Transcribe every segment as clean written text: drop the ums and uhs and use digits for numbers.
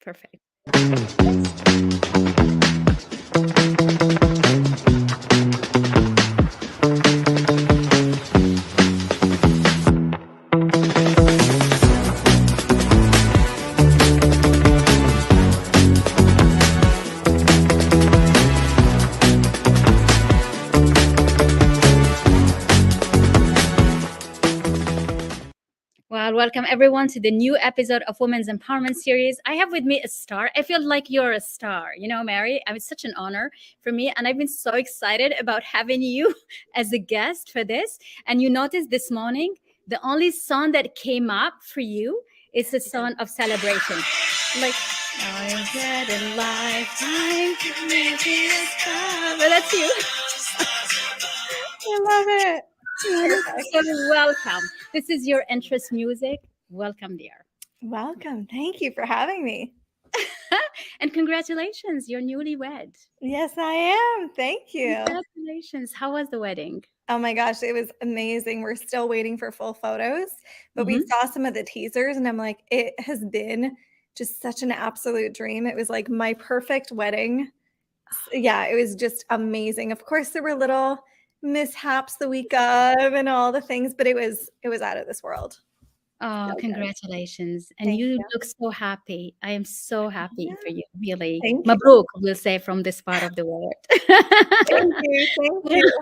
Perfect. Well, welcome everyone to the new episode of Women's Empowerment Series. I have with me a star. I feel like you're a star, Mary. It's such an honor for me. And I've been so excited about having you as a guest for this. And you noticed this morning, the only song that came up for you is a song of celebration. Like, I get a lifetime to make it stop. But that's you. I love it. So welcome. This is your interest music. Welcome, dear. Welcome. Thank you for having me. And congratulations, you're newlywed. Yes, I am. Thank you. Congratulations. How was the wedding? Oh my gosh, it was amazing. We're still waiting for full photos, but we saw some of the teasers and I'm like, it has been just such an absolute dream. It was like my perfect wedding. Yeah, it was just amazing. Of course, there were little mishaps the week of and all the things, but it was out of this world. Oh, So good. congratulations. And Thank you you. look so happy. I am so happy for you, really. Thank you. Mabruk, we'll say from this part of the world. Thank you. Thank you.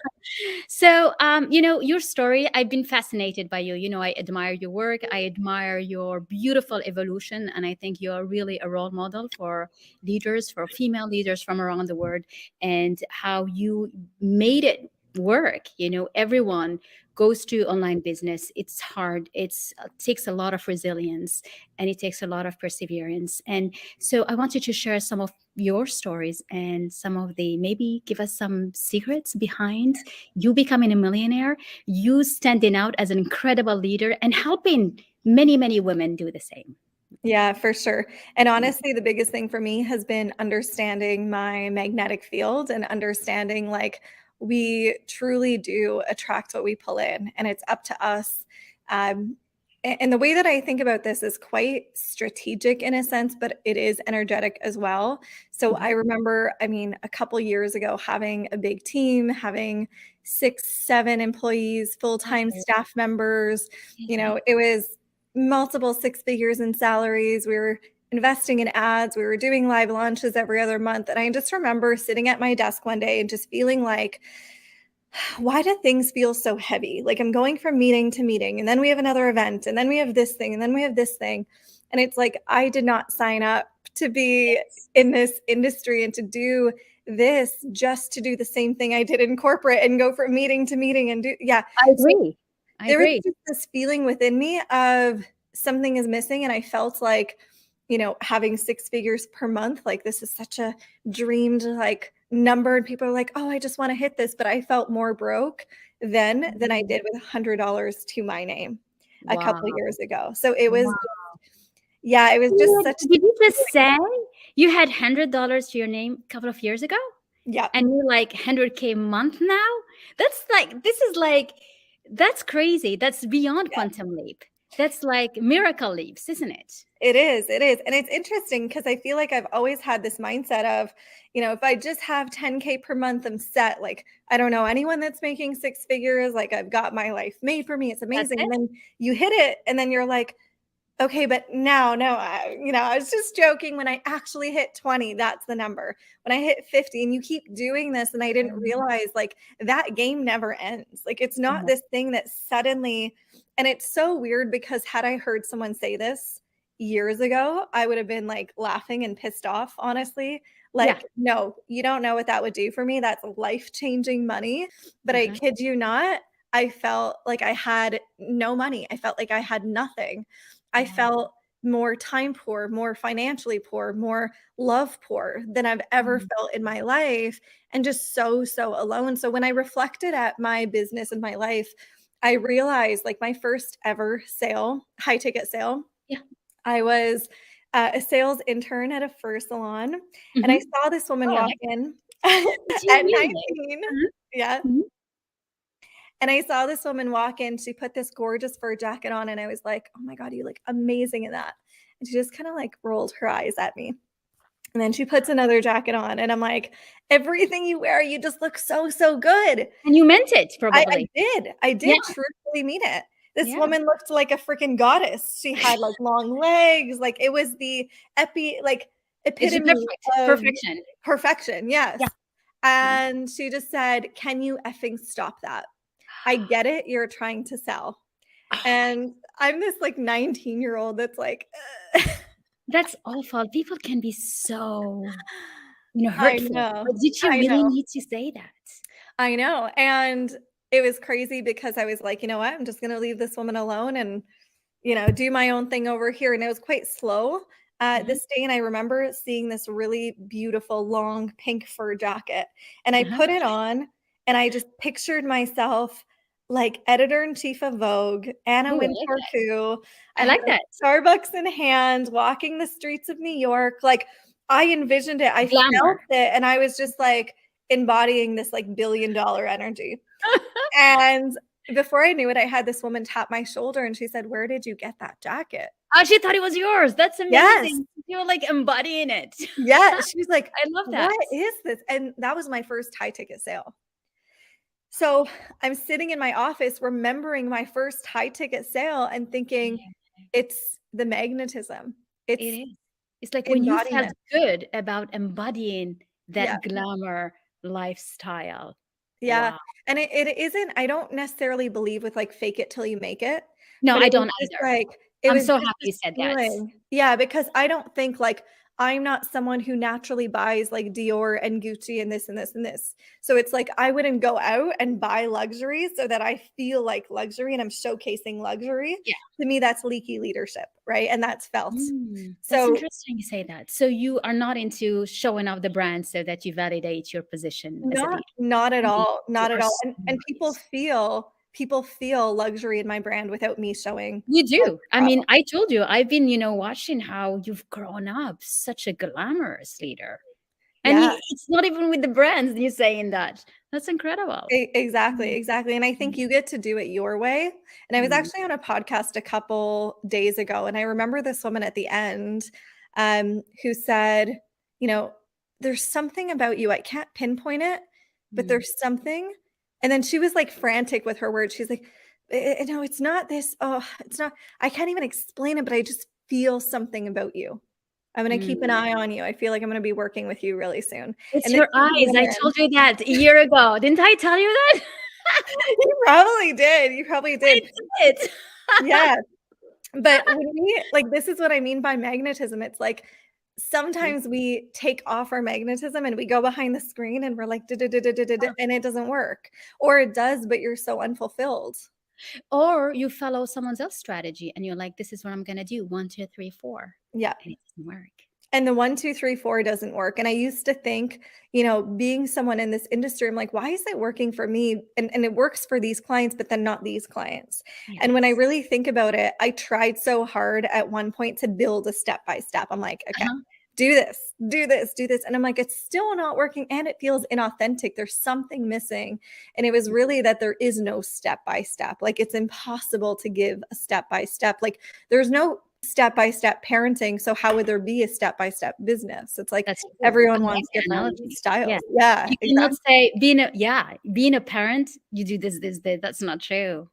So, your story, I've been fascinated by you. I admire your work. I admire your beautiful evolution. And I think you're really a role model for leaders, for female leaders from around the world, and how you made it work. Everyone goes to online business. It's hard. It takes a lot of resilience and it takes a lot of perseverance. And so I want you to share some of your stories and some of maybe give us some secrets behind you becoming a millionaire, you standing out as an incredible leader and helping many, many women do the same. Yeah, for sure. And honestly, the biggest thing for me has been understanding my magnetic field and understanding like we truly do attract what we pull in, and it's up to us. And the way that I think about this is quite strategic in a sense, but it is energetic as well. So I remember, a couple years ago, having a big team, having 6, 7 employees, full-time staff members. It was multiple 6 figures in salaries. We were investing in ads. We were doing live launches every other month. And I just remember sitting at my desk one day and just feeling like, why do things feel so heavy? Like I'm going from meeting to meeting, and then we have another event, and then we have this thing, and then we have this thing. And it's like, I did not sign up to be in this industry and to do this just to do the same thing I did in corporate and go from meeting to meeting and do. Yeah. I agree. There was just this feeling within me of something is missing. And I felt like, having 6 figures per month, like this is such a dreamed like number. And people are like, oh, I just want to hit this. But I felt more broke then than I did with $100 to my name a couple years ago. So it was, it was just such. Did you just say you had $100 to your name a couple of years ago? Yeah. And you're like 100K a month now? That's crazy. That's beyond quantum leap. That's like miracle leaps, isn't it? It is. It is. And it's interesting because I feel like I've always had this mindset of, if I just have 10K per month, I'm set. Like, I don't know anyone that's making 6 figures. Like, I've got my life made for me. It's amazing. And then you hit it and then you're like, okay, but now, no, I was just joking. When I actually hit 20, that's the number. When I hit 50, and you keep doing this, and I didn't realize like that game never ends. Like it's not this thing that suddenly, and it's so weird because had I heard someone say this years ago, I would have been like laughing and pissed off, honestly. Like, no, you don't know what that would do for me. That's life-changing money. But I kid you not, I felt like I had no money. I felt like I had nothing. I felt more time poor, more financially poor, more love poor than I've ever felt in my life, and just so alone. So when I reflected at my business and my life, I realized like my first ever sale, high ticket sale. Yeah. I was a sales intern at a fur salon, and I saw this woman walk in at 19. Yeah. And I saw this woman walk in. She put this gorgeous fur jacket on, and I was like, oh my God, you look amazing in that. And she just kind of like rolled her eyes at me. And then she puts another jacket on, and I'm like, everything you wear, you just look so, so good. And you meant it I probably. did. I Yeah. did truthfully mean it. This Yeah. woman looked like a freaking goddess. She had like long legs. Like it was the It's epitome perfect. of Perfection. perfection. Yeah. Yes. And she just said, "Can you effing stop that? I get it. You're trying to sell." Oh my, And I'm this like 19-year-old that's like, that's awful. People can be so, I hurtful. know. But did you I really know. need to say that? I know. And it was crazy because I was like, you know what? I'm just going to leave this woman alone and, do my own thing over here. And it was quite slow Mhm. this day. And I remember seeing this really beautiful long pink fur jacket. And I Uh-huh. put it on and I just pictured myself like editor in chief of Vogue, Anna Ooh, I like Wintour that. Coup. I I had like a that. Starbucks in hand, walking the streets of New York. Like I envisioned it. I felt Glamour. it. And I was just like embodying this like $1 billion energy. And before I knew it, I had this woman tap my shoulder and she said, "Where did you get that jacket?" Oh, she thought it was yours. That's Yes. amazing. You were like embodying it. Yeah. She was like, I love that. "What is this?" And that was my first high ticket sale. So I'm sitting in my office remembering my first high ticket sale and thinking, Yeah, it's the magnetism. it It's is. It's like when you felt embodiment. good about embodying Yeah. that glamour lifestyle. Yeah. Wow. And it isn't, I don't necessarily believe with like fake it till you make it, No, but I it was don't just either. like, it I'm was so just happy you this said that. feeling. Yeah, because I don't think like I'm not someone who naturally buys like Dior and Gucci and this and this and this. So it's like I wouldn't go out and buy luxury so that I feel like luxury and I'm showcasing luxury. Yeah. To me, that's leaky leadership, right? And that's felt. That's So interesting you say that. So you are not into showing off the brand so that you validate your position as a leader. not at You all, you not at are all, and smart. people feel luxury in my brand without me showing You that's do. the I problem. mean, I told you, I've been, watching how you've grown up such a glamorous leader. And Yeah, it's not even with the brands you're saying that. That's incredible. exactly, Mm, exactly, and I think mm, you get to do it your way, and I was mm, actually on a podcast a couple days ago, and I remember this woman at the end, who said, you know, "There's something about you, I can't pinpoint it, but mm. there's something," and then she was, like, frantic with her words, she's like, no, it's not this, oh, it's not, I can't even explain it, but I just feel something about you. I'm gonna keep an Mm. eye on you, I feel like I'm gonna be working with you really soon," It's and this your is a eyes. I woman. told you that a year ago. Didn't I tell you that? You probably did, you probably I did. did. Yeah, but when we like, this is what I mean by magnetism, it's like, Yeah. sometimes we take off our magnetism and we go behind the screen and we're like, and it doesn't work, or it does, but you're so unfulfilled. Or you follow someone else's strategy and you're like, this is what I'm gonna do. One, two, three, four. Yeah. And it doesn't work. And the 1, 2, 3, 4 doesn't work, and I used to think, being someone in this industry, I'm like, "Why is it working for me?" And it works for these clients, but then not these clients. And when I Yes. really think about it, I tried so hard at one point to build a step by step. I'm like, "Okay, Uh-huh. do this, do this, do this." And I'm like, "It's still not working and it feels inauthentic. There's something missing." And it was really that there is no step by step. Like it's impossible to give a step by step. Like there's no step by step parenting. So how would there be a step by step business? It's like That's true. I everyone like wants the different analogy. Yeah. styles. Yeah, You cannot exactly. say being a parent, you do this. That's not true.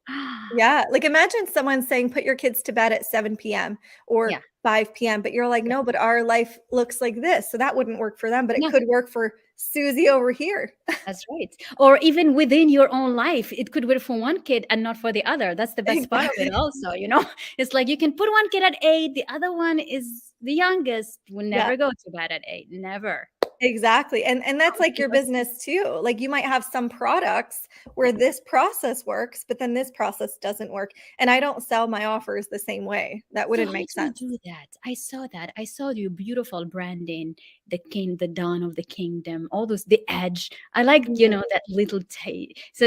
Yeah, like imagine someone saying, "Put your kids to bed at 7 p.m. or Yeah. 5 p.m." But you're like, "No, but our life looks like this." So that wouldn't work for them, but it No, could work for Susie over here. that's right. Or even within your own life, it could work for one kid and not for the other. That's the best part of it Exactly. also. It's like you can put one kid at 8, the other one is the youngest, will Yeah. never go to bed at 8. Never. Exactly, and that's like your business too. Like, you might have some products where this process works, but then this process doesn't work, and I don't sell my offers the same way. That So wouldn't how do make you sense. do that? I saw that. I saw your beautiful branding, the dawn of the kingdom, all those, the edge. I like, Mhm. that little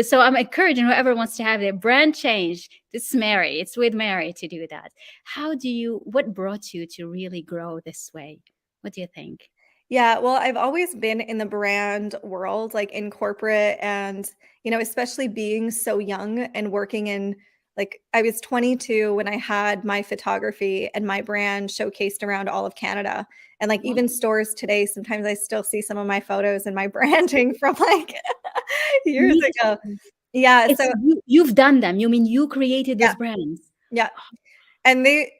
So I'm encouraging whoever wants to have their brand change. It's Mary. It's with Mary to do that. What brought you to really grow this way? What do you think? Yeah, well, I've always been in the brand world, like, in corporate and, especially being so young and working in like I was 22 when I had my photography and my brand showcased around all of Canada. And like Wow. even stores today, sometimes I still see some of my photos and my branding from like years Me ago. too. Yeah. It's So you've done them. You mean you created yeah, those brands? yeah. And they,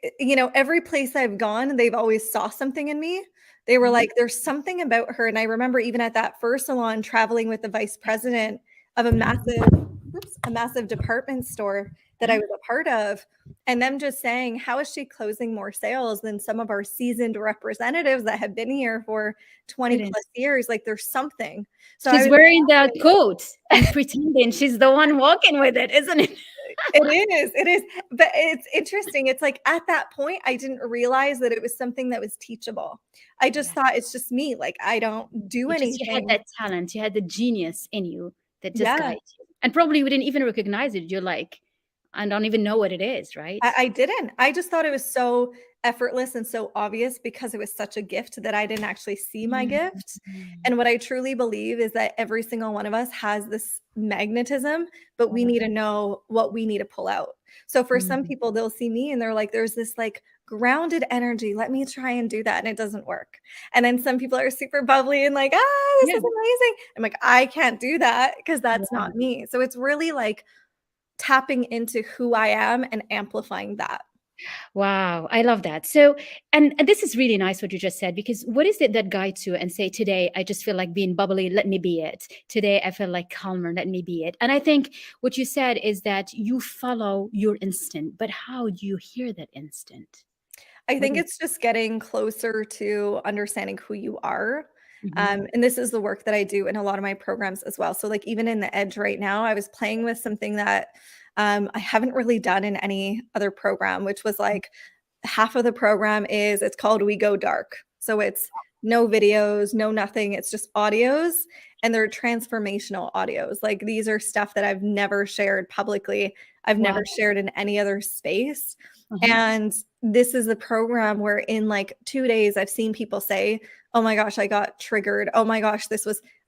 every place I've gone, they've always saw something in me. They were Mhm. like, there's something about her. And I remember even at that first salon traveling with the vice president of a massive department store that I Yeah, was a part of, and them just saying, how is she closing more sales than some of our seasoned representatives that have been here for 20 it is. plus years? Like there's something. So I She's was wearing the coat and pretending she's the one walking with it, isn't it? it is, but it's interesting. It's like at that point, I didn't realize that it was something that was teachable. I just Yeah. thought it's just me. Like I don't do You had anything. that talent, you had the genius in you that just Yeah. guides you. And probably we didn't even recognize it. You're like, I don't even know what it is, right? I didn't. I just thought it was so effortless and so obvious because it was such a gift that I didn't actually see my gift. Mhm. And what I truly believe is that every single one of us has this magnetism, but we Oh, need to know what we need to pull out. So for some mm, people, they'll see me and they're like, there's this like grounded energy. Let me try and do that. And it doesn't work. And then some people are super bubbly and like, this yeah, is amazing. I'm like, I can't do that because that's yeah. not me. So it's really like tapping into who I am and amplifying that. Wow, I love that. So, and this is really nice what you just said, because what is it that guides you and say, today I just feel like being bubbly, let me be it. Today I feel like calmer, let me be it. And I think what you said is that you follow your instinct, but how do you hear that instinct? I What think is it's just getting closer to understanding who you are. Mhm. And this is the work that I do in a lot of my programs as well. So, like, even in the Edge right now, I was playing with something that I haven't really done in any other program, which was like half of the program is it's called We Go Dark. So, it's no videos, no nothing. It's just audios and they're transformational audios. Like, these are stuff that I've never shared publicly, I've Wow. never shared in any other space. Uh-huh. And this is a program where in like 2 days, I've seen people say, "Oh my gosh, I got triggered. Oh my gosh,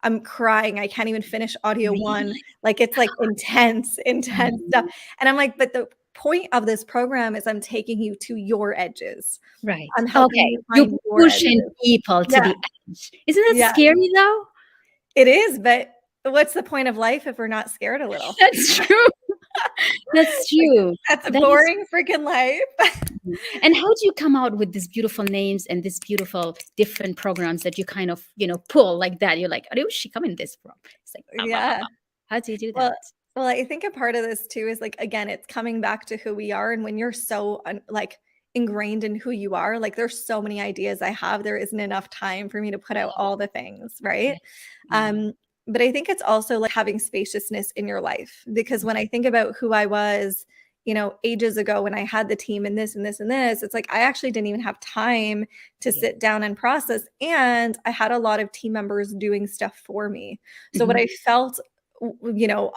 I'm crying. I can't even finish audio Really? 1." Like, it's like intense, intense stuff. Mhm. And I'm like, "But the point of this program is I'm taking you to your edges. Right. I'm helping Okay. you You're find your pushing edges." people to Yeah, the edge. Isn't that yeah, scary though? it is, but what's the point of life if we're not scared a little? That's true. That's Like, true. that's a That is boring freaking life. Mhm. And how do you come out with these beautiful names and these beautiful different programs that you kind of, pull like that? You're like, where is she coming this from? It's like, bah, bah, bah, Yeah. bah. How do you do Well that? well, I think a part of this too is, like, again, it's coming back to who we are, and when you're so like, ingrained in who you are, like, there's so many ideas I have, there isn't enough time for me to put out all the things, right? Yeah. Yeah. Um, but I think it's also, like, having spaciousness in your life, because when I think about who I was, ages ago when I had the team and this and this and this, it's like I actually didn't even have time to Yeah. sit down and process, and I had a lot of team members doing stuff for me. So what Mhm. I felt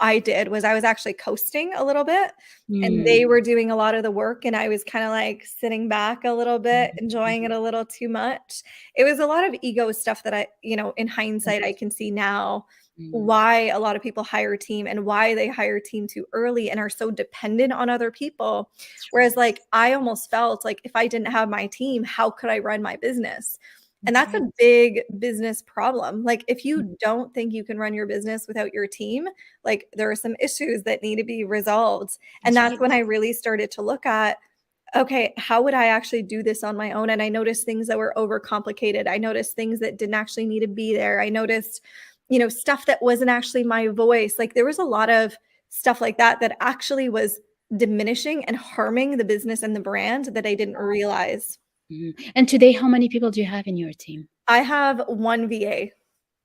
I did was I was actually coasting a little bit and they Mm. were doing a lot of the work and I was kind of like sitting back a little bit, enjoying Mhm. it a little too much. It was a lot of ego stuff that in hindsight, I Yes. can see now Mm. why a lot of people hire a team and why they hire a team too early and are so dependent on other people. That's Whereas right. like I almost felt like if I didn't have my team, how could I run my business? And that's Right. a big business problem. Like, if Mhm. you don't think you can run your business without your team, like, there are some issues that need to be resolved. And That's that's right. when I really started to look at, okay, how would I actually do this on my own? And I noticed things that were overcomplicated. I noticed things that didn't actually need to be there. I noticed, stuff that wasn't actually my voice. Like, there was a lot of stuff like that that actually was diminishing and harming the business and the brand that I didn't realize. Mhm. And today, how many people do you have in your team? I have 1 VA.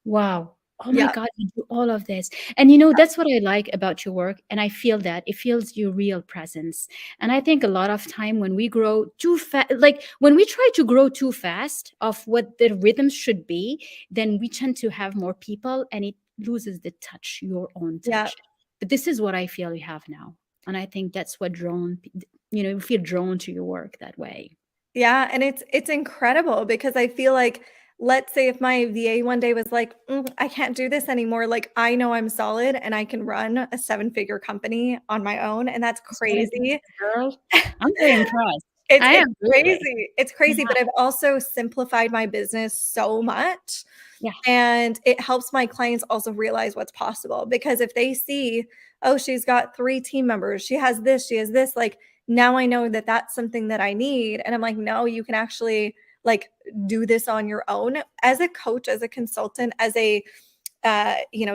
Wow. Oh my Yeah. God, you do all of this. And that's what I like about your work. And I feel that it feels your real presence. And I think a lot of time when we grow too fast, like when we try to grow too fast of what the rhythms should be, then we tend to have more people and it loses the touch, your own Yeah. touch. But this is what I feel you have now. And I think that's what you feel drawn to your work that way. Yeah, and it's incredible because I feel like let's say if my VA one day was like, I can't do this anymore. Like, I know I'm solid and I can run a 7-figure company on my own. And that's That's what I do, crazy. girl. I'm very impressed. It's I it's am really. crazy. It's Yeah, crazy, but I've also simplified my business so much, yeah. and it helps my clients also realize what's possible, because if they see, "Oh, she's got 3 team members, she has this," like, now I know that that's something that I need, and I'm like, "No, you can actually, like, do this on your own." As a coach, as a consultant, as a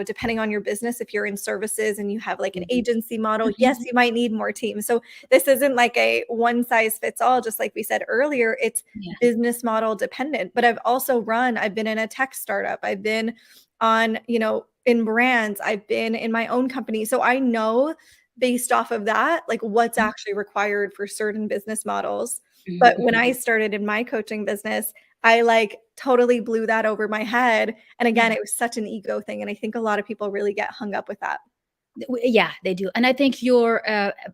depending on your business, if you're in services and you have like an Mhm, agency model, yes, mhm. you might need more teams. So this isn't like a one size fits all, just like we said earlier, it's Yeah. business model dependent. But I've been in a tech startup, I've been on, in brands, I've been in my own company. So I know based off of that, like what's Mhm, actually required for certain business models. mhm, But when mhm. I started in my coaching business, I like totally blew that over my head, and again, Yeah. it was such an ego thing, and I think a lot of people really get hung up with that. Yeah, they do. And I think your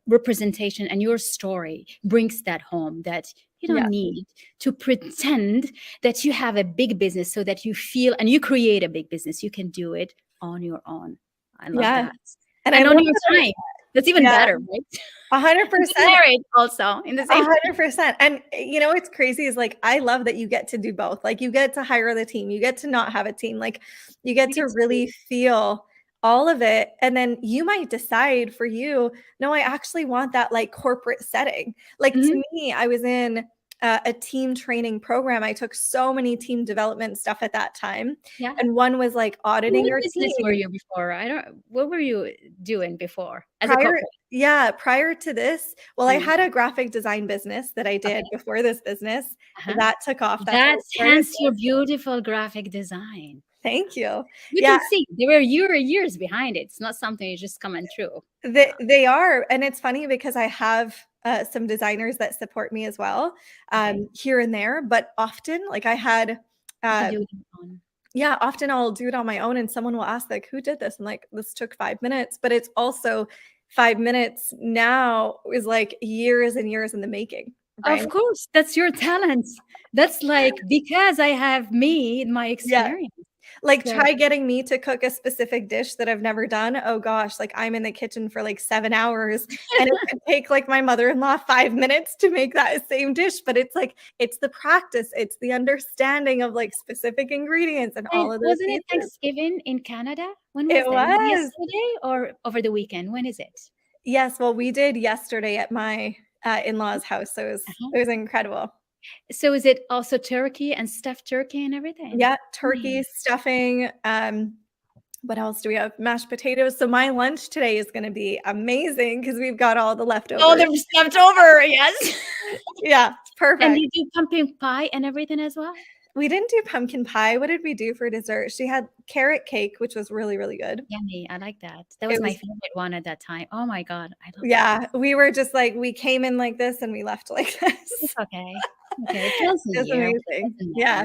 representation and your story brings that home, that you Yeah. don't need to pretend that you have a big business so that you feel and you create a big business. You can do it on your own. I love Yeah, that. and I And love on your that. time. That's even Yeah, better, right? And get 100%. married also in the same. 100%. And what's crazy is like I love that you get to do both. Like you get to hire the team, you get to not have a team. Like you get You to get to really do. feel all of it. And then you might decide for you, no, I actually want that like corporate setting. Like Mhm. to me, I was in a team training program. I took so many team development stuff at that time. Yeah. And one was like auditing What your business were team. you before? I don't. What were you doing before as a Prior couple? Yeah, prior to this, well, I Mm, had a graphic design business that I okay. did before this business. Uh-huh. That took off, that's how it That's started. hence your beautiful graphic design. Thank you. We Yeah, can see there were years behind it. It's not something you just coming through. Yeah. they are, and it's funny because I have, some designers that support me as well, Okay. here and there, but often, like, I had, You can uh do it on. yeah, often I'll do it on my own and someone will ask, like, "Who did this?" I'm like, "This took 5 minutes," but it's also 5 minutes now is, like, years and years in the making, right? Of course, that's your talent. That's like because I have made my Yeah. experience. Like, So try getting me to cook a specific dish that I've never done. Oh gosh, like, I'm in the kitchen for, like, 7 hours, and it could take, like, my mother-in-law 5 minutes to make that same dish, but it's, like, it's the practice, it's the understanding of, like, specific ingredients and and all of those wasn't it pieces. Thanksgiving in Canada? When It was that? Was it was. yesterday or over the weekend? When is it? Yes, well, we did yesterday at my, in-laws' house, so Uh-huh. it was incredible. So is it also turkey and stuffed turkey and everything? Yeah, turkey, Nice. stuffing, what else do we have? Mashed potatoes. So my lunch today is gonna be amazing because 'cause we've got all the Oh, leftovers. there's left over, yes. Yeah, it's And perfect. you do pumpkin pie and everything as well? We didn't do pumpkin pie. What did we do for dessert? She had carrot cake, which was really, really good. Yummy, I like that. That was It my was favorite one at that time. Oh my god, I love that. Yeah, we were just like, we came in like this and we left like It's this. okay. Okay, once a It's year, but it amazing. doesn't Yeah,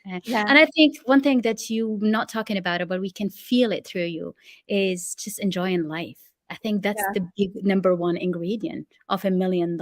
matter. yeah, And I think one thing that you not talking about it, but we can feel it through you, is just enjoying life. I think that's yeah. the big number one ingredient of $1 million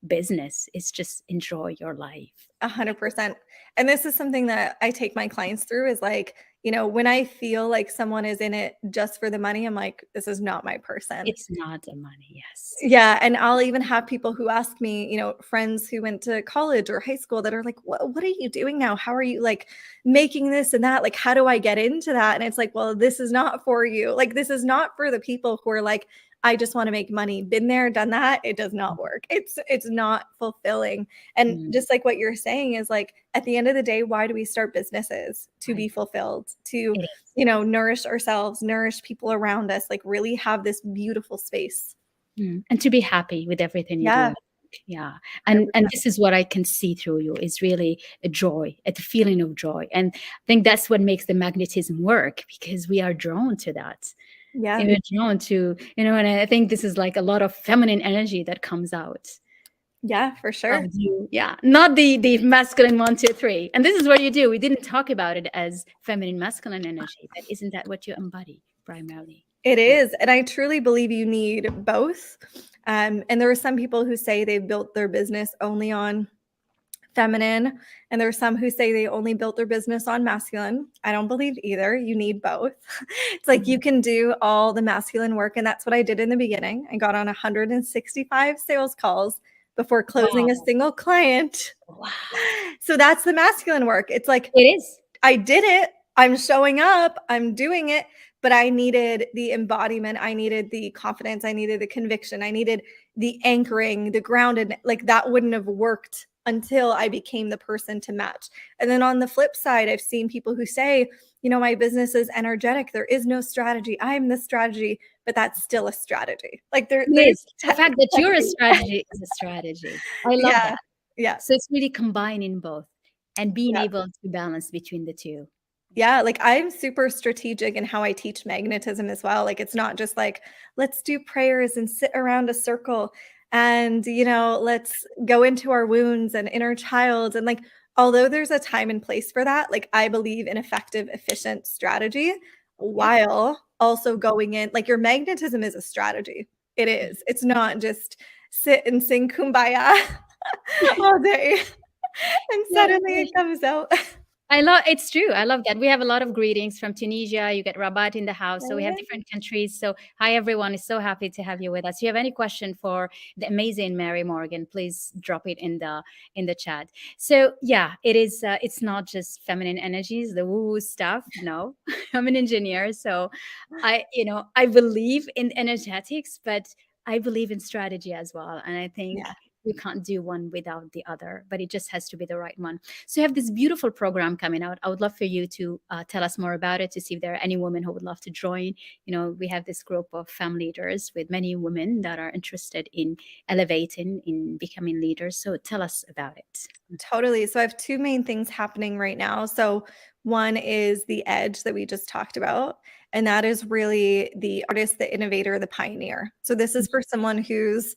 business is just enjoy your life. 100%. And this is something that I take my clients through is like, when I feel like someone is in it just for the money, I'm like, this is not my person. It's not the money, yes. Yeah, and I'll even have people who ask me, friends who went to college or high school that are like, what are you doing now? How are you like making this and that? Like, how do I get into that?" And it's like, well, this is not for you. Like, this is not for the people who are like, I just want to make money. Been there, done that. It does not work. It's not fulfilling. And Mm, just like what you're saying is like at the end of the day, why do we start businesses? To be right. fulfilled, to, It is. nourish ourselves, nourish people around us, like really have this beautiful space. And to be happy with everything you do. Yeah, Yeah. And 100%. this is what I can see through you is really a joy, a feeling of joy. And I think that's what makes the magnetism work because we are drawn to that. Yeah, And we're drawn to, and I think this is like a lot of feminine energy that comes out yeah, for of sure. you. Yeah. Not the masculine 1, 2, 3. And this is what you do. We didn't talk about it as feminine, masculine energy. But isn't that what you embody primarily? It Yeah. is, and I truly believe you need both. And there are some people who say they've built their business only on feminine, and there are some who say they only built their business on masculine. I don't believe either. You need both. It's like you can do all the masculine work, and that's what I did in the beginning. I got on 165 sales calls before closing a Wow. single client. Wow. So that's the masculine work. It's like It is. I did it. I'm showing up. I'm doing it. But I needed the embodiment. I needed the confidence. I needed the conviction. I needed the anchoring, the grounded. Like that wouldn't have worked until I became the person to match. And then on the flip side, I've seen people who say, my business is energetic. There is no strategy. I am the strategy, but that's still a strategy. Like It there's is. The fact that you're a strategy is a strategy. I love yeah, that. yeah, So it's really combining both and being yeah. able to balance between the two. Yeah, like I'm super strategic in how I teach magnetism as well. Like it's not just like, let's do prayers and sit around a circle and, let's go into our wounds and inner child. And like, although there's a time and place for that, like I believe in effective, efficient strategy Yep. while also going in, like your magnetism is a strategy. It Mhm. is. It's not just sit and sing kumbaya all day and Yeah, suddenly yeah. it comes out. It's true. I love that. We have a lot of greetings from Tunisia. You get Rabat in the house. So we have Right? different countries. So hi everyone. Is so happy to have you with us. If you have any question for the amazing Mary Morgan, please drop it in the chat. So yeah, it is it's not just feminine energies, the woo-woo stuff. No. I'm an engineer. So I believe in energetics, but I believe in strategy as well. And I think Yeah. you can't do one without the other, but it just has to be the right one. So you have this beautiful program coming out. I would love for you to tell us more about it, to see if there are any women who would love to join. We have this group of femme leaders with many women that are interested in elevating, in becoming leaders. So tell us about it. Totally. So I have two main things happening right now. So one is the edge that we just talked about, and that is really the artist, the innovator, the pioneer. So this is for someone who's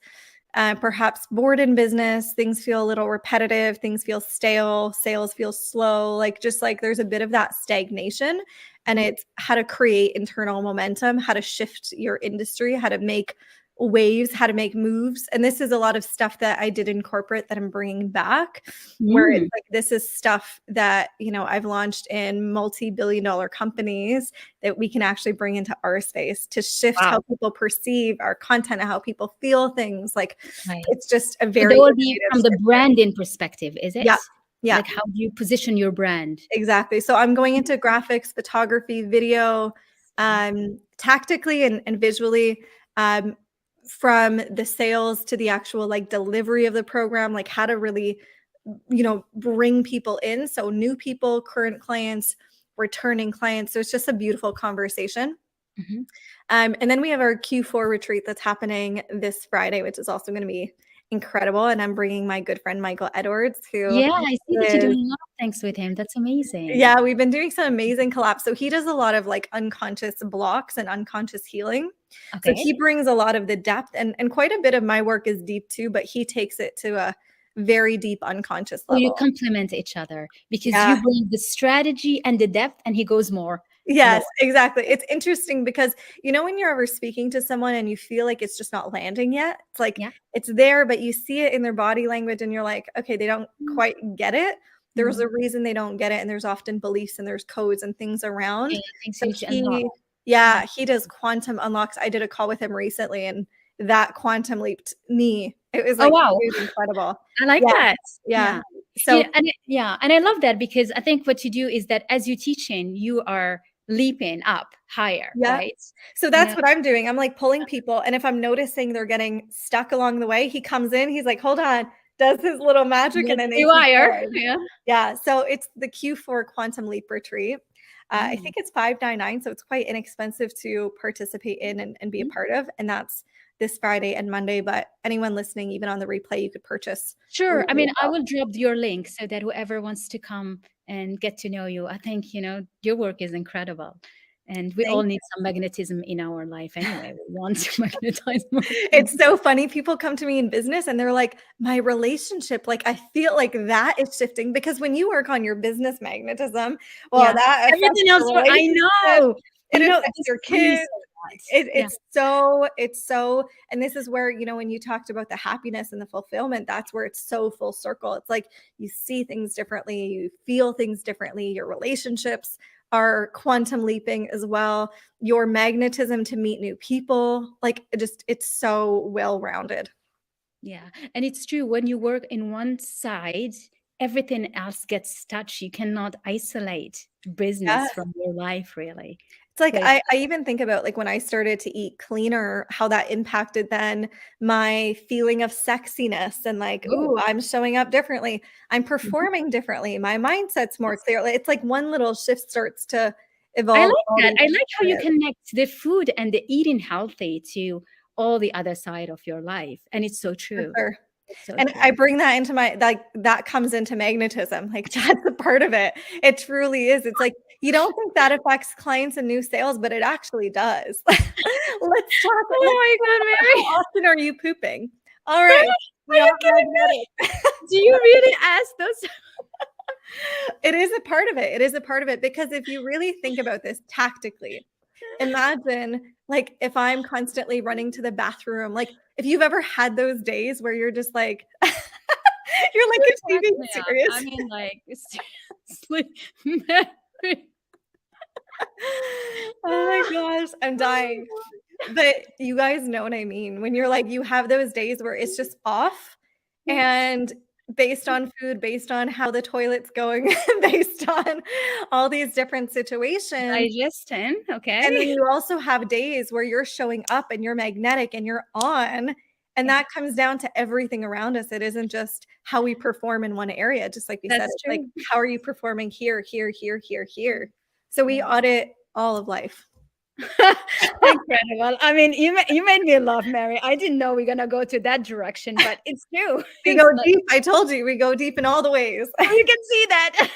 perhaps bored in business, things feel a little repetitive, things feel stale, sales feel slow, like just like there's a bit of that stagnation. And Mhm. it's how to create internal momentum, how to shift your industry, how to make waves, how to make moves. And this is a lot of stuff that I did in corporate that I'm bringing back, where it's Mm. like this is stuff that, I've launched in multi-billion dollar companies that we can actually bring into our space to shift how Wow. people perceive our content and how people feel things. Like Right. it's just a So very that will be innovative from the shift. branding perspective, is it? Yeah. Yeah. Like how do you position your brand? Exactly. So I'm going into graphics, photography, video, tactically and visually, um, from the sales to the actual like delivery of the program, like how to really, bring people in. So new people, current clients, returning clients. So it's just a beautiful conversation. Mhm. And then we have our Q4 retreat that's happening this Friday, which is also going to be incredible. And I'm bringing my good friend Michael Edwards, who Yeah, I see that you're is doing a lot of things with him. That's amazing. yeah, we've been doing some amazing collabs. So he does a lot of like unconscious blocks and unconscious healing. So Okay. he brings a lot of the depth and quite a bit of my work is deep too, but he takes it to a very deep unconscious So you level. complement each other because Yeah. you bring the strategy and the depth, and he goes more. Yes, exactly. It's interesting because when you're ever speaking to someone and you feel like it's just not landing yet, it's like Yeah. it's there, but you see it in their body language and you're like, okay, they don't Mm, quite get it. There's mhm. a reason they don't get it, and there's often beliefs and there's codes and things around. Okay, things So you need to unlock. Yeah. he does quantum unlocks. I did a call with him recently and that quantum leaped me. It was Oh, like wow. it was incredible. I like Yeah, that. yeah. Yeah. So And I love that because I think what you do is that as you teaching, you are leaping up higher, yeah. right? So You that's know, what I'm doing. I'm like pulling people, and if I'm noticing they're getting stuck along the way, he comes in, he's like, "Hold on," does his little magic, and let's then they keep rewire. going. Yeah. Yeah, so it's the Q4 Quantum Leap Retreat. I Mm, think it's 599, so it's quite inexpensive to participate in and be a mhm. part of, and that's this Friday and Monday, but anyone listening, even on the replay, you could purchase Sure. I early mean, as I well. will drop your link so that whoever wants to come and get to know you, I think, your work is incredible. And we all Thank need some magnetism in our life anyway. We want to magnetize more It's things. so funny. People come to me in business and they're like, "My relationship, like, I feel like that is shifting," because when you work on your business magnetism, well, Yeah. that affects Everything else, your I relationship, know. it affects This your is kids. Yeah. it's so, and this is where, when you talked about the happiness and the fulfillment, that's where it's so full circle. It's like you see things differently, you feel things differently, your relationships are quantum leaping as well. Your magnetism to meet new people, like it's so well rounded. Yeah. And it's true. When you work in one side, everything else gets touched. You cannot isolate business Yes. from your life, really. It's like So it's, I even think about like when I started to eat cleaner, how that impacted then my feeling of sexiness and like, oh, ooh, I'm showing up differently. I'm mhm. performing differently. My mindset's more Yes. clear. Like, it's like one little shift starts to I evolve like all that. these I like how you areas. connect the food and the eating healthy to all the other side of your life. And it's so For true. sure. It's so And I true. bring that into my, like, that comes into magnetism, like, that's a part of it. It truly is. It's like, you don't think that affects clients and new sales, but it actually does. Let's Oh my talk God, about how Mary. often are you pooping? All right, Are you not kidding me? magnetic. Do you really ask those? It is a part of it. It is a part of it because if you really think about this tactically, imagine like if I'm constantly running to the bathroom, like if you've ever had those days where you're just like you're like, You "Is she crack being me up. I serious?" mean, like, seriously, Mary. Oh my gosh, I'm Oh dying. But you guys know what I mean, when you're like you have those days where it's just off, my God. and based on food, based on how the toilet's going, based on all these different situations, Digestion, and then okay. you also have days where you're showing up and you're magnetic and you're on, and Yeah, that comes down to everything around us. It isn't just how we perform in one area, just like we said, that's it's like, true. how are you performing here, here, here, here, here? So we Yeah. audit all of life. Incredible. I mean, you made me laugh, Mary. I didn't know we're gonna go to that direction, but it's true. We It's go like deep. I told you, we go deep in all the ways. you can see that.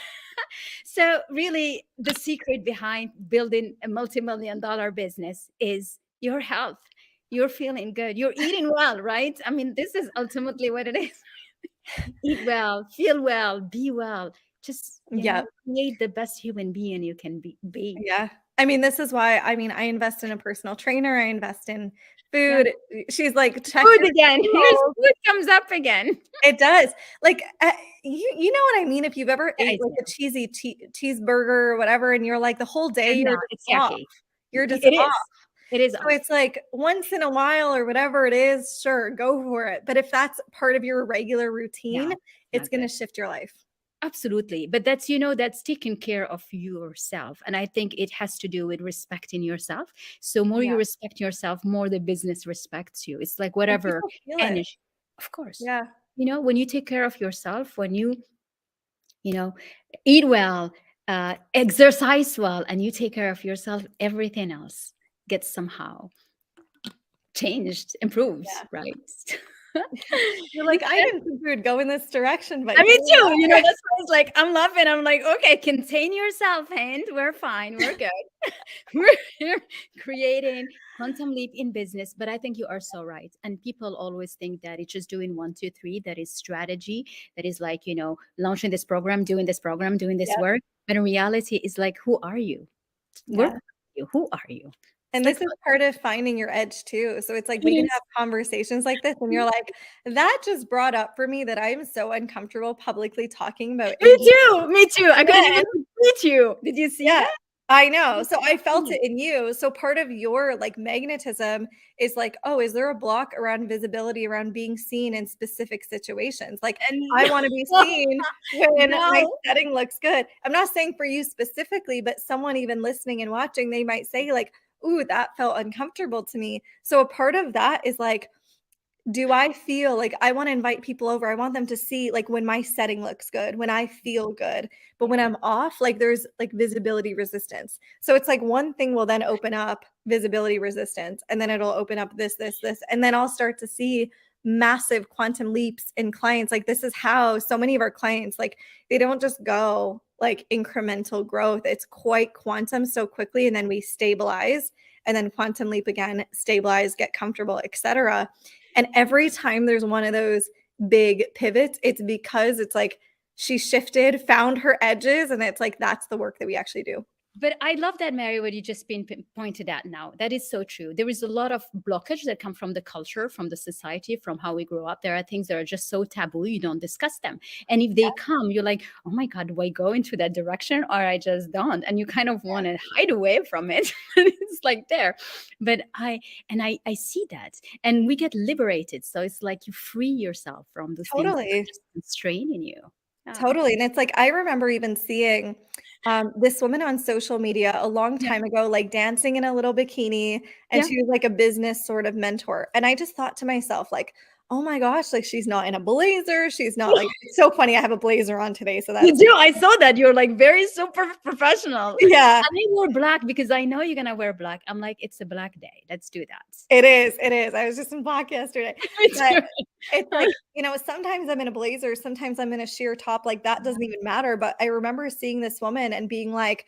So really, the secret behind building a multi-million dollar business is your health. You're feeling good. You're eating well, right? I mean, this is ultimately what it is. Eat well, feel well, be well. Just, Yeah. create the best human being you can be. Yeah. I mean, this is why I invest in a personal trainer, I invest in Yeah. food. She's like, "Check Food your again. Here's macros." food comes up again. It does. Like, you know what I mean? If you've ever Yeah, I ate, like, a do. cheesy cheeseburger or whatever, and you're like, the whole day, And no, you're just it's off. yucky. You're just It off. is. It is So off. it's like, once in a while or whatever it is, sure, go for it. But if that's part of your regular routine, No, it's not gonna good. shift your life. Absolutely. But that's, that's taking care of yourself. And I think it has to do with respecting yourself. So more Yeah. you respect yourself, more the business respects you. It's like And whatever people feel it. energy. Of course. Yeah. When you take care of yourself, when you know, eat well, exercise well, and you take care of yourself, everything else gets somehow changed, improved, Yeah. right? You're like, "I didn't think we would go in this direction, but I here mean, we too, are." that's why it's like, I'm laughing. I'm like, okay, contain yourself, Hynd. We're fine. We're good. We're here creating quantum leap in business. But I think you are so right. And people always think that it's just doing one, two, three. That is strategy. That is like, launching this program, doing this Yep. work. But in reality, it's like, who are you? Where Yeah. are you? Who are you? It's And like, this is part of finding your edge too. So it's like it we can is. have conversations like this and you're like, "That just brought up for me that I'm so uncomfortable publicly talking about Me engagement." too. Me too. I And couldn't even then meet you. Did you see yeah, that? I know. So I felt Yeah. it in you. So part of your, like, magnetism is like, "Oh, is there a block around visibility, around being seen in specific situations?" Like, And I wanna be seen when my no. setting looks good. I'm not saying for you specifically, but someone even listening and watching, they might say like, "Ooh, that felt uncomfortable to me." So a part of that is like, do I feel like I wanna invite people over, I want them to see, like, when my setting looks good, when I feel good, but Yeah. when I'm off, like, there's, like, visibility resistance. So it's like one thing will then open up visibility resistance, and then it'll open up this, and then I'll start to see massive quantum leaps in clients. Like, this is how so many of our clients, like, they don't just go, like, incremental growth, it's quite quantum so quickly, and then we stabilize, and then quantum leap again, stabilize, get comfortable, etcetera. And every time there's one of those big pivots, it's because it's like she shifted, found her edges, and it's like that's the work that we actually do. But I love that, Mary, what you just been pointed at now. That is so true. There is a lot of blockage that come from the culture, from the society, from how we grow up. There are things that are just so taboo, you don't discuss them. And if they come, you're like, oh my God, do I go into that direction or I just don't? And you kind of want to hide away from it. It's like there. But I see that. And we get liberated. So it's like you free yourself from the things that are Totally. just constraining you. Yeah. Totally, and it's like, I remember even seeing, this woman on social media a long Yeah. time ago, like, dancing in a little bikini, and Yeah. she was, like, a business sort of mentor, and I just thought to myself, like, "Oh my gosh, like, she's not in a blazer, she's not, like." It's so funny, I have a blazer on today, so You that's do. I saw that. You're like very super professional. And yeah. I wore black because I know you're gonna wear black. I'm like, it's a black day. Let's do that. It is, I was just in black yesterday, Me but too. it's like, sometimes I'm in a blazer, sometimes I'm in a sheer top, like, that doesn't even matter, but I remember seeing this woman and being like,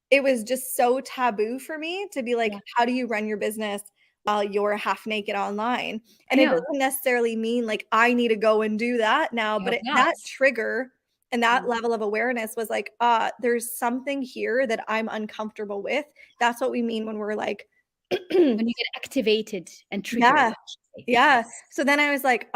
it was just so taboo for me to be like, Yeah, "How do you run your business while you're half naked online?" I And it know. doesn't necessarily mean, like, I need to go and do that now, but Love that. that trigger and that Mm. level of awareness was like, there's something here that I'm uncomfortable with." That's what we mean when we're like When you get activated and triggered, Yeah. I should say. Yeah. Yes. So then I was like,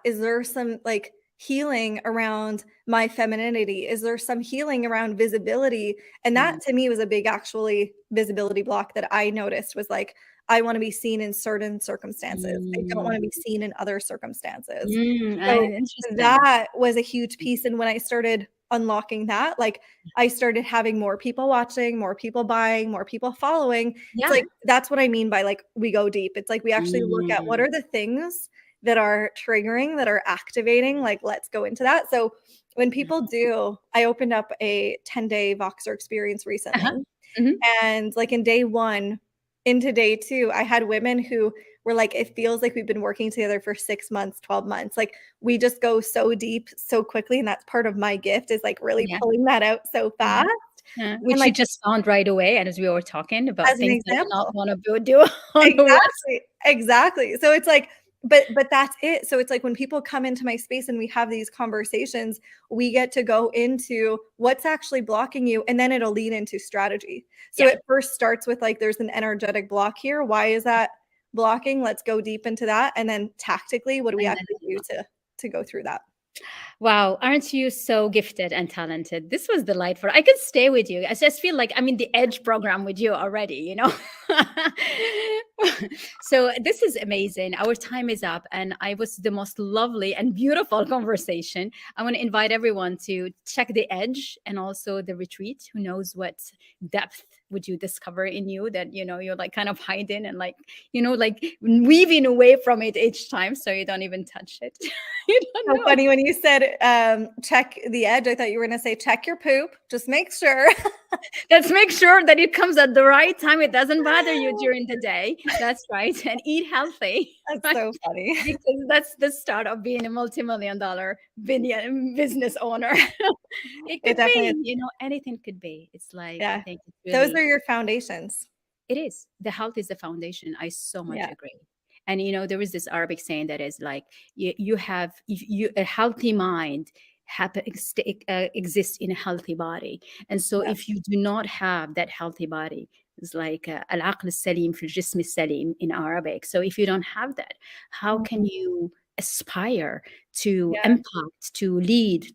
is there some like healing around my femininity? Is there some healing around visibility? And that Mm. to me was a big actually visibility block that I noticed was like, I want to be seen in certain circumstances. I don't want to be Mm. seen in other circumstances. So Interesting. that was a huge piece. And when I started unlocking that, like I started having more people watching, more people buying, more people following. It's Yeah. like that's what I mean by like we go deep. It's like we actually look at what Mm. are the things that are triggering, that are activating, like let's go into that. So when people do, I opened up a 10-day Voxer experience Uh-huh. recently. Mhm. And like in day 1 into day 2, I had women who were like, "It feels like we've been working together for 6 months, 12 months." Like, we just go so deep so quickly, and that's part of my gift is, like, really Yeah. pulling that out so Yeah. fast. Yeah. And, Which you like, just found right away, and as we were talking about as an things I do not example want to do on the West. exactly, exactly. So it's like but that's it. So it's like when people come into my space and we have these conversations, we get to go into what's actually blocking you, and then it'll lead into strategy. So Yeah. it first starts with like, there's an energetic block here. Why is that blocking? Let's go deep into that. And then tactically, what do we And then actually do to go through that? wow, aren't you so gifted and talented? This was delightful. I could stay with you. I just feel like I'm in the Edge program with you already, you know? So this is amazing. Our time is up, and I was the most lovely and beautiful conversation. I want to invite everyone to check the Edge and also the retreat. Who knows what depth would you discover in you that, you're like kind of hiding and like, like weaving away from it each time so you don't even touch it. You don't So know. funny when you said, check the edge, I thought you were gonna say, check your poop, just make sure. Let's make sure that it comes at the right time. It doesn't bother you during the day. That's right. And eat healthy, That's right? so funny. Because that's the start of being a multi-million dollar business owner. It It could definitely is. be, anything could be. It's like, I Yeah. think it's Those really, are your foundations. it is. The health is the foundation. I so much Yeah. agree. And there is this Arabic saying that is like you have if you a healthy mind exists in a healthy body. And so Yeah. if you do not have that healthy body, it's like al-aql al-salim fi al-jism al-salim in Arabic. So if you don't have that, how can Mhm. you aspire to Yeah. impact, to lead,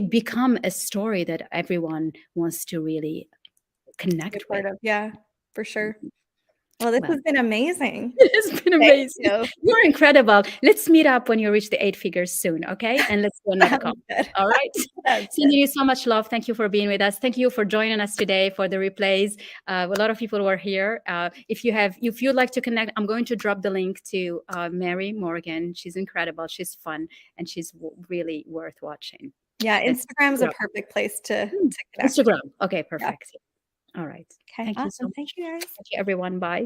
become a story that everyone wants to really Be connect a with? part of. Yeah, for sure. Well, this Well, has been amazing. it's been Thank amazing. you. You're incredible. Let's meet up when you reach the 8 figures soon, okay? And let's do another call. Sounds good. All right? Sounds Sending good. you so much love. Thank you for being with us. Thank you for joining us today for the replays. A lot of people were here. If you'd like to connect, I'm going to drop the link to Mary Morgan. She's incredible. She's fun, and she's really worth watching. Yeah, Let's Instagram's meet a up. perfect place to connect. Instagram. Okay, Yeah. perfect. All right. Okay, Thank you so awesome. Thank much. you, guys. Thank you, everyone. Bye.